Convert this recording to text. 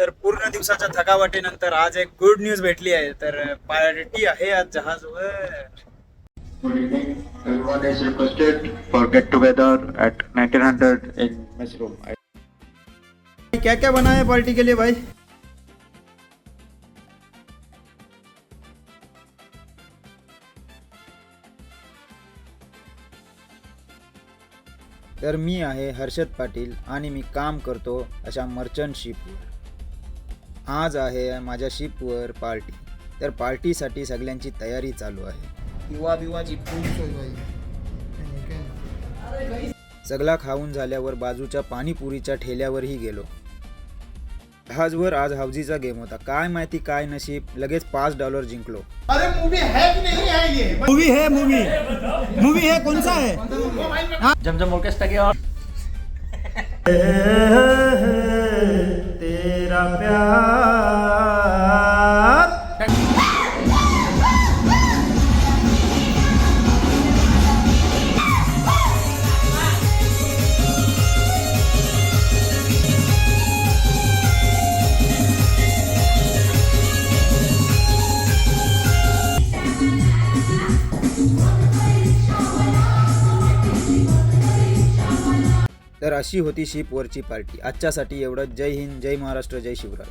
तर पूर्ण दिवसाच्या थकावटीनंतर आज एक गुड न्यूज भेटली आहे. तर पार्टी आहे आज जहाजवर. Good evening. Everyone is requested for get together at 1900 in mess room. क्या क्या बना है पार्टी के लिए भाई? तर मी आहे हर्षद पाटील आणि मी काम करतो अशा मर्चंट शिपवर. आज आहे माझ्या शिपवर पार्टी. तर पार्टीसाठी सगळ्यांची तयारी चालू आहे. दिवा बिवाची फुल सोय भाई. सगळा खाऊन झाल्यावर बाजूच्या पाणीपुरीच्या ठेल्यावरही गेलो. जहाजवर आज हौजीचा गेम होता. काय माहिती काय नशीब, लगेच $5 जिंकलो. अरे मूवी है कि नहीं है ये? मूवी है कौन सा है? जमजम ऑर्केस्ट्रा के और तेरा प्यार. तर अशी होती शिपवरची पार्टी. आजच्यासाठी एवढं. जय हिंद, जय महाराष्ट्र, जय शिवराय.